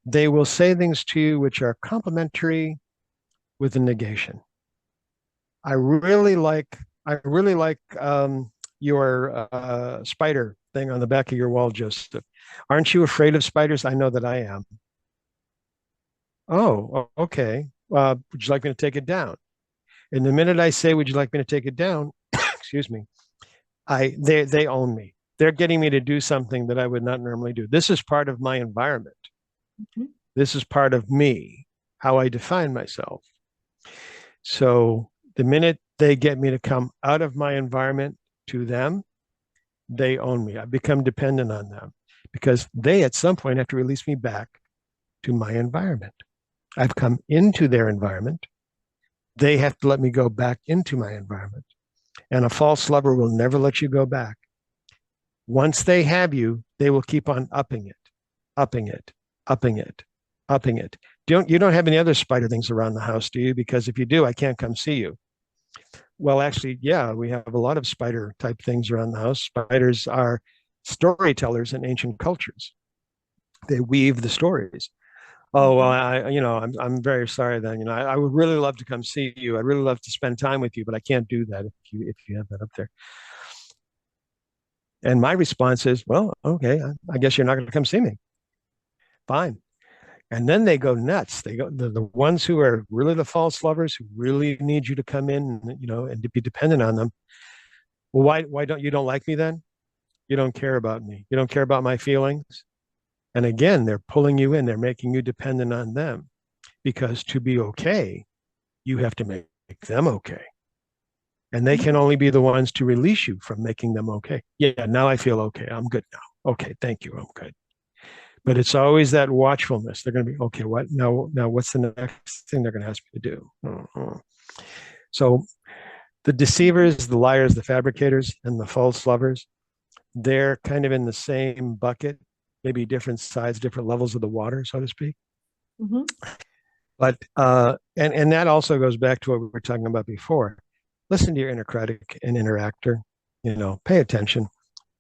They will say things to you which are complimentary with a negation. I really like your spider thing on the back of your wall, Joseph. Aren't you afraid of spiders? I know that I am. Oh, okay. Would you like me to take it down? And the minute I say, would you like me to take it down? Excuse me. They own me. They're getting me to do something that I would not normally do. This is part of my environment. Mm-hmm. This is part of me, how I define myself. So the minute they get me to come out of my environment to them, they own me. I become dependent on them because they at some point have to release me back to my environment. I've come into their environment. They have to let me go back into my environment. And a false lover will never let you go back. Once they have you, they will keep on upping it, upping it, upping it, upping it. You don't have any other spider things around the house, do you? Because if you do, I can't come see you. Well, actually, yeah, we have a lot of spider type things around the house. Spiders are storytellers in ancient cultures. They weave the stories. Oh, well, I'm very sorry then. I would really love to come see you. I'd really love to spend time with you, but I can't do that if you have that up there. And my response is, well, okay, I guess you're not going to come see me. Fine. And then they go nuts. They go the ones who are really the false lovers who really need you to come in, and to be dependent on them. Well, why don't you like me then? You don't care about me. You don't care about my feelings. And again, they're pulling you in. They're making you dependent on them because to be okay, you have to make them okay. And they can only be the ones to release you from making them okay. Yeah, now I feel okay. I'm good now. Okay, thank you. I'm good. But it's always that watchfulness. They're going to be, okay, what now? What's the next thing they're going to ask me to do? Mm-hmm. So the deceivers, the liars, the fabricators, and the false lovers, they're kind of in the same bucket, maybe different sides, different levels of the water, so to speak. Mm-hmm. But and that also goes back to what we were talking about before. Listen to your inner critic and inner actor. Pay attention.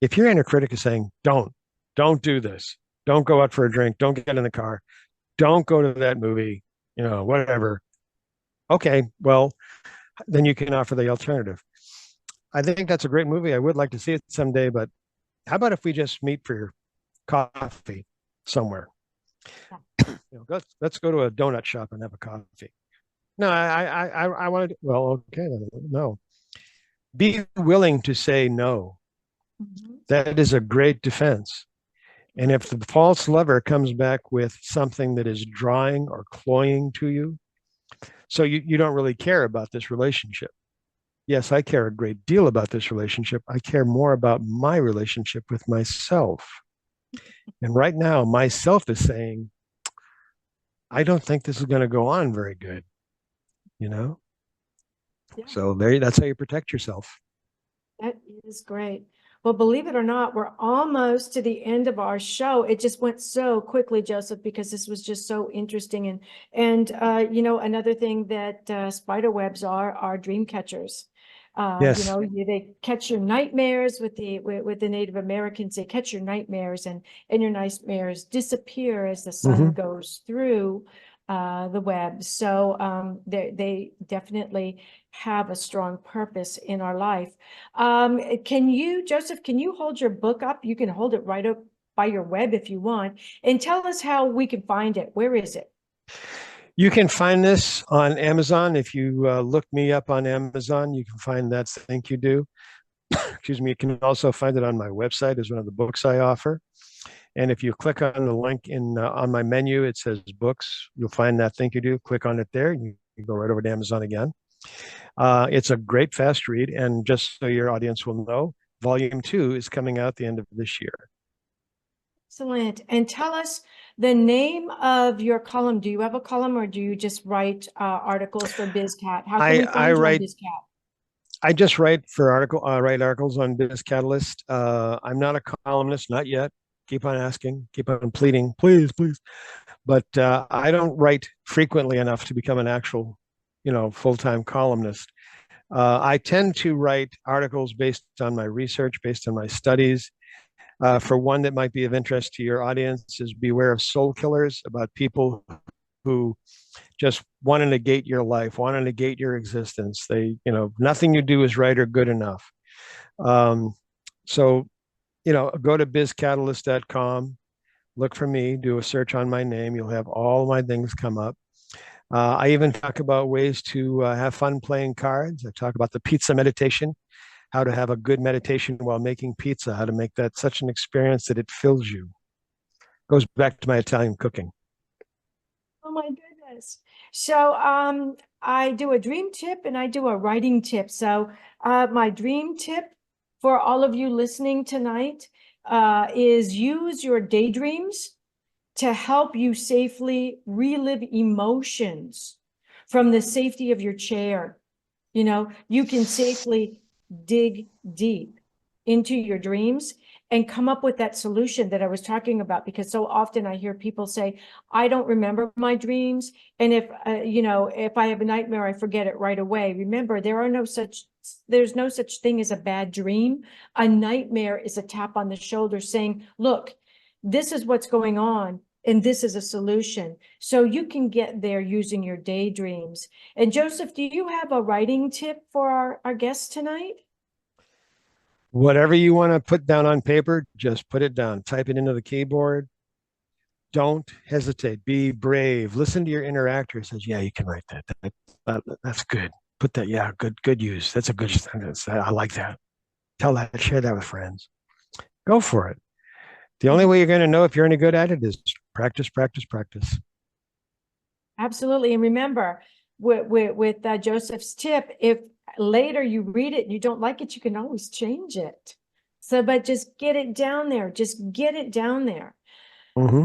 If your inner critic is saying, don't do this, don't go out for a drink, don't get in the car, don't go to that movie, whatever. Okay, well, then you can offer the alternative. I think that's a great movie. I would like to see it someday, but how about if we just meet for coffee somewhere? Let's go to a donut shop and have a coffee. No, I wanted. Well, okay, no. Be willing to say no. Mm-hmm. That is a great defense. And if the false lover comes back with something that is drawing or cloying to you, so you don't really care about this relationship. Yes, I care a great deal about this relationship. I care more about my relationship with myself. And right now, myself is saying, I don't think this is going to go on very good, you know? Yeah. So there, that's how you protect yourself. That is great. Well, believe it or not, we're almost to the end of our show. It just went so quickly, Joseph, because this was just so interesting. And you know, another thing that spider webs are dream catchers. You Yes. know, they catch your nightmares with the Native Americans. They catch your nightmares, and your nightmares disappear as the sun goes through the web. So they definitely have a strong purpose in our life. Can you, Joseph, can you hold your book up? You can hold it right up by your web if you want, and tell us how we can find it. Where is it? You can find this on Amazon. If you look me up on Amazon, you can find That's Think You Do. Excuse me. You can also find it on my website as one of the books I offer. And if you click on the link in on my menu, it says books. You'll find That Think You Do. Click on it there. You go right over to Amazon again. It's a great fast read. And just so your audience will know, volume 2 is coming out the end of this year. Excellent. And tell us the name of your column. Do you have a column, or do you just write articles for BizCat? How can we find you on BizCat? I just write articles on Biz Catalyst. I'm not a columnist, not yet. Keep on asking, keep on pleading, please, please. But I don't write frequently enough to become an actual, full-time columnist. I tend to write articles based on my research, based on my studies. For one that might be of interest to your audience is Beware of Soul Killers, about people who just want to negate your life, want to negate your existence. They, nothing you do is right or good enough. So, go to bizcatalyst.com, look for me, do a search on my name. You'll have all my things come up. I even talk about ways to have fun playing cards. I talk about the pizza meditation, how to have a good meditation while making pizza, how to make that such an experience that it fills you. Goes back to my Italian cooking. Oh my goodness. So I do a dream tip and I do a writing tip. So my dream tip for all of you listening tonight is use your daydreams to help you safely relive emotions from the safety of your chair. You can safely dig deep into your dreams and come up with that solution that I was talking about, because so often I hear people say, I don't remember my dreams. And if I have a nightmare, I forget it right away. Remember, there's no such thing as a bad dream. A nightmare is a tap on the shoulder saying, look, this is what's going on, and this is a solution. So you can get there using your daydreams. And Joseph, do you have a writing tip for our guests tonight? Whatever you want to put down on paper, just put it down. Type it into the keyboard. Don't hesitate. Be brave. Listen to your inner actor. Says, yeah, you can write that. That's good. Put that. Yeah, good use. That's a good sentence. I like that. Tell that. Share that with friends. Go for it. The only way you're going to know if you're any good at it is practice, practice, practice. Absolutely. And remember, with Joseph's tip, if later you read it and you don't like it, you can always change it. So, but just get it down there. Just get it down there.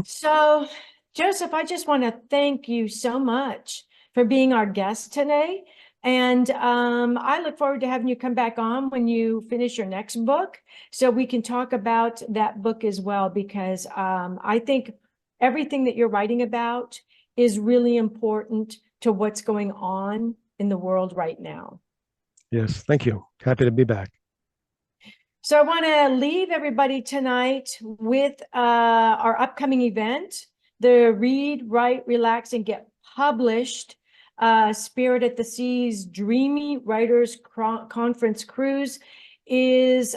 So, Joseph, I just want to thank you so much for being our guest today. And I look forward to having you come back on when you finish your next book, so we can talk about that book as well, because I think everything that you're writing about is really important to what's going on in the world right now. Yes, thank you. Happy to be back. So I want to leave everybody tonight with our upcoming event, the Read, Write, Relax, and Get Published Spirit at the Seas Dreamy Writers Conference Cruise is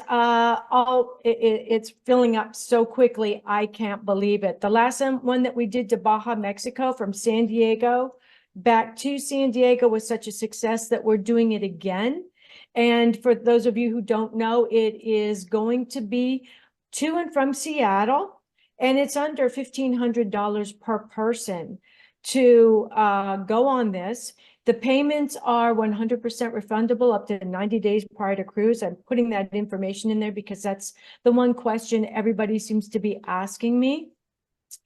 it's filling up so quickly. I can't believe it. The last one that we did to Baja, Mexico, from San Diego back to San Diego, was such a success that we're doing it again. And for those of you who don't know, it is going to be to and from Seattle, and it's under $1,500 per person to go on this. The payments are 100% refundable up to 90 days prior to cruise. I'm putting that information in there because that's the one question everybody seems to be asking me.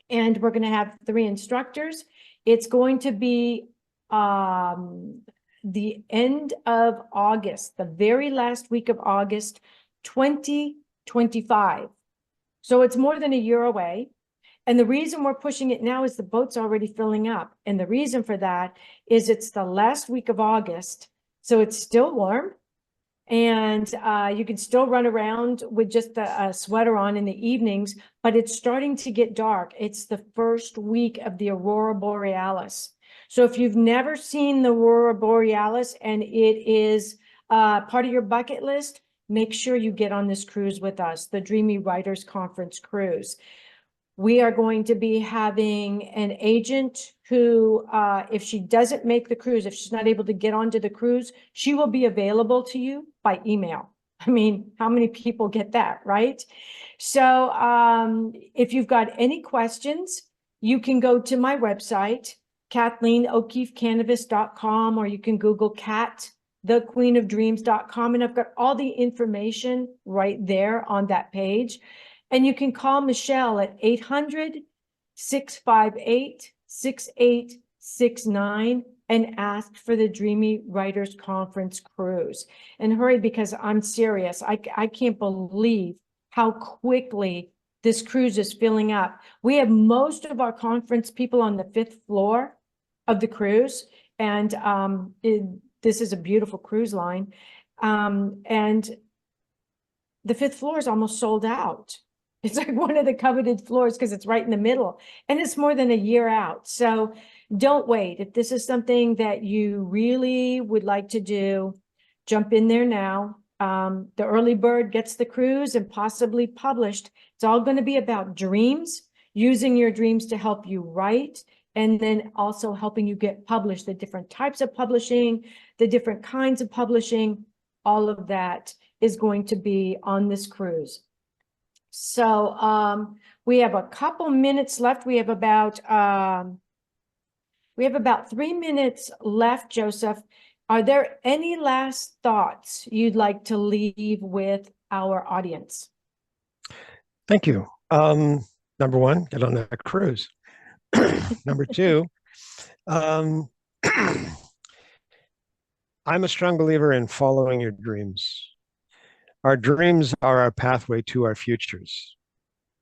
And we're going to have 3 instructors. It's going to be the end of August, the very last week of August, 2025. So it's more than a year away. And the reason we're pushing it now is the boat's already filling up. And the reason for that is it's the last week of August. So it's still warm. And you can still run around with just a sweater on in the evenings, but it's starting to get dark. It's the first week of the Aurora Borealis. So if you've never seen the Aurora Borealis and it is part of your bucket list, make sure you get on this cruise with us, the Dreamy Writers Conference cruise. We are going to be having an agent who, if she doesn't make the cruise, if she's not able to get onto the cruise, she will be available to you by email. I mean, how many people get that, right? So if you've got any questions, you can go to my website, KathleenO'KeefeCanavas.com, or you can Google Kat, thequeenofdreams.com, and I've got all the information right there on that page. And you can call Michelle at 800-658-6869 and ask for the Dreamy Writers Conference cruise. And hurry, because I'm serious. I can't believe how quickly this cruise is filling up. We have most of our conference people on the 5th floor of the cruise. And this is a beautiful cruise line. And the 5th floor is almost sold out. It's like one of the coveted floors because it's right in the middle, and it's more than a year out. So don't wait. If this is something that you really would like to do, jump in there now. The early bird gets the cruise and possibly published. It's all going to be about dreams, using your dreams to help you write, and then also helping you get published, the different types of publishing, the different kinds of publishing, all of that is going to be on this cruise. So we have a couple minutes left. We have about 3 minutes left, Joseph. Are there any last thoughts you'd like to leave with our audience? Thank you. Number 1, get on that cruise. Number 2, I'm a strong believer in following your dreams. Our dreams are our pathway to our futures.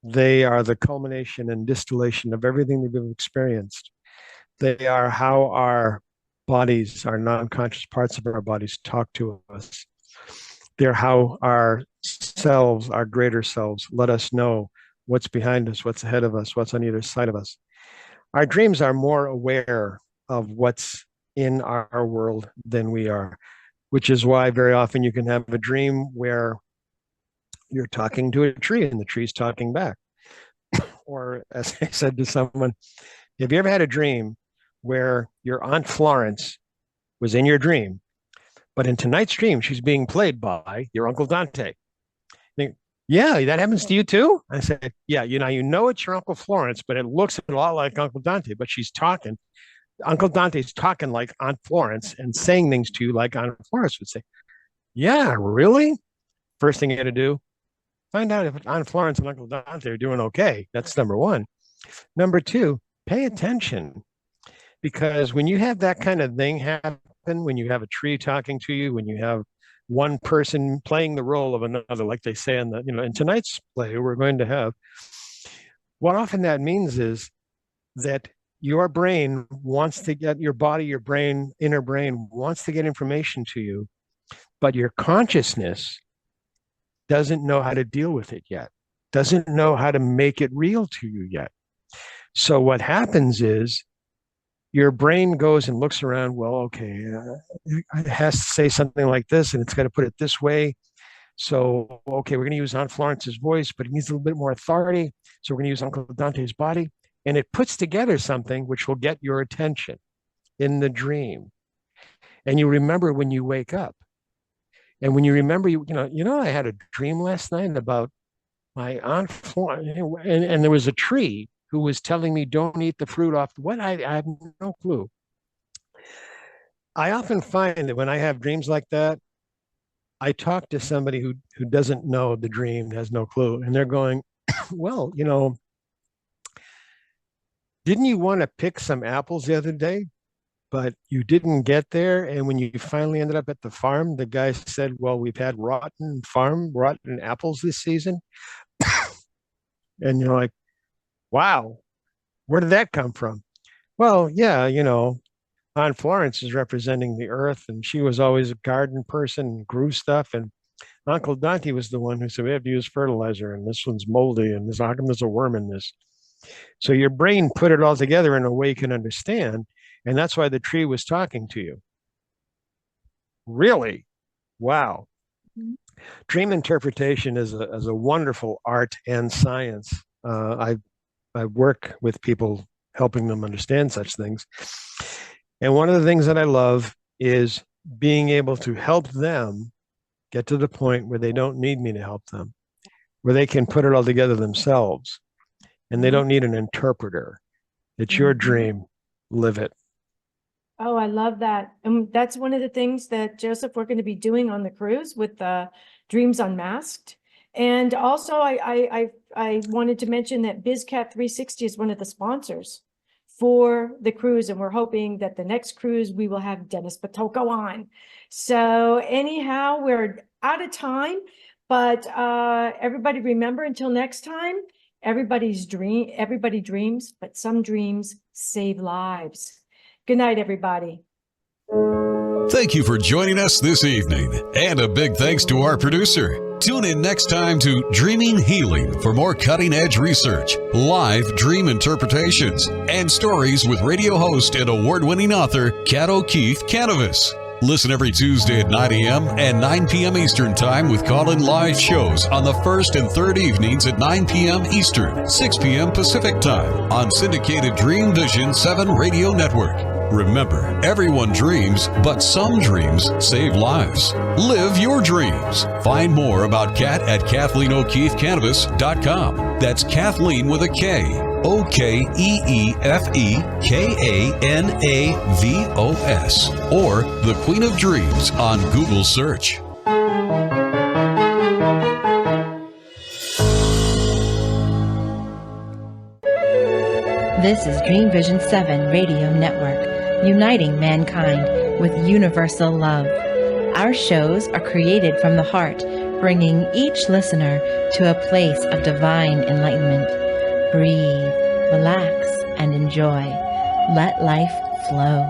They are the culmination and distillation of everything that we've experienced. They are how our bodies, our non-conscious parts of our bodies, talk to us. They're how our selves, our greater selves, let us know what's behind us, what's ahead of us, what's on either side of us. Our dreams are more aware of what's in our world than we are, which is why very often you can have a dream where you're talking to a tree and the tree's talking back. Or as I said to someone, have you ever had a dream where your Aunt Florence was in your dream, but in tonight's dream, she's being played by your Uncle Dante? Yeah, that happens to you too? I said, yeah, you know it's your Uncle Florence, but it looks a lot like Uncle Dante, but she's talking. Uncle Dante's talking like Aunt Florence and saying things to you like Aunt Florence would say. Yeah, really? First thing you got to do, find out if Aunt Florence and Uncle Dante are doing okay. That's number 1. Number 2, pay attention. Because when you have that kind of thing happen, when you have a tree talking to you, when you have one person playing the role of another, like they say in in tonight's play we're going to have, what often that means is that your brain wants to get, your body, your brain, inner brain wants to get information to you, but your consciousness doesn't know how to deal with it yet, doesn't know how to make it real to you yet. So what happens is your brain goes and looks around, well, okay, it has to say something like this, and it's got to put it this way. So, okay, we're going to use Aunt Florence's voice, but it needs a little bit more authority. So we're going to use Uncle Dante's body. And it puts together something which will get your attention in the dream. And you remember when you wake up. And when you remember, I had a dream last night about my Aunt Florence, and there was a tree who was telling me, don't eat the fruit off. What? I have no clue. I often find that when I have dreams like that, I talk to somebody who doesn't know the dream, has no clue, and they're going, "Well, didn't you want to pick some apples the other day, but you didn't get there? And when you finally ended up at the farm, the guy said, 'Well, we've had rotten apples this season.'" And you're like, "Wow, where did that come from?" Well, yeah, Aunt Florence is representing the earth, and she was always a garden person and grew stuff. And Uncle Dante was the one who said, "We have to use fertilizer, and this one's moldy, and how come there's a worm in this?" So your brain put it all together in a way you can understand. And that's why the tree was talking to you. Really? Wow. Dream interpretation is a wonderful art and science. I work with people helping them understand such things. And one of the things that I love is being able to help them get to the point where they don't need me to help them, where they can put it all together themselves, and they don't need an interpreter. It's your dream. Live it. Oh, I love that. And that's one of the things that, Joseph, we're going to be doing on the cruise with Dreams Unmasked. And also, I wanted to mention that BizCat 360 is one of the sponsors for the cruise, and we're hoping that the next cruise we will have Dennis Patoko on. So anyhow, we're out of time, but everybody remember, until next time, everybody dreams, but some dreams save lives. Good night, everybody. Thank you for joining us this evening, and a big thanks to our producer. Tune in next time to Dreaming Healing for more cutting-edge research, live dream interpretations, and stories with radio host and award-winning author Kat O'Keefe Kanavos. Listen every Tuesday at 9 a.m. and 9 p.m. Eastern Time with call-in live shows on the first and third evenings at 9 p.m. Eastern, 6 p.m. Pacific Time on syndicated Dream Vision 7 Radio Network. Remember, everyone dreams, but some dreams save lives. Live your dreams. Find more about Kat at KathleenO'KeefeKanavos.com. That's Kathleen with a K. OKEEFEKANAVOS, or The Queen of Dreams on Google search. This is Dream Vision 7 Radio Network, uniting mankind with universal love. Our shows are created from the heart, bringing each listener to a place of divine enlightenment. Breathe, relax, and enjoy. Let life flow.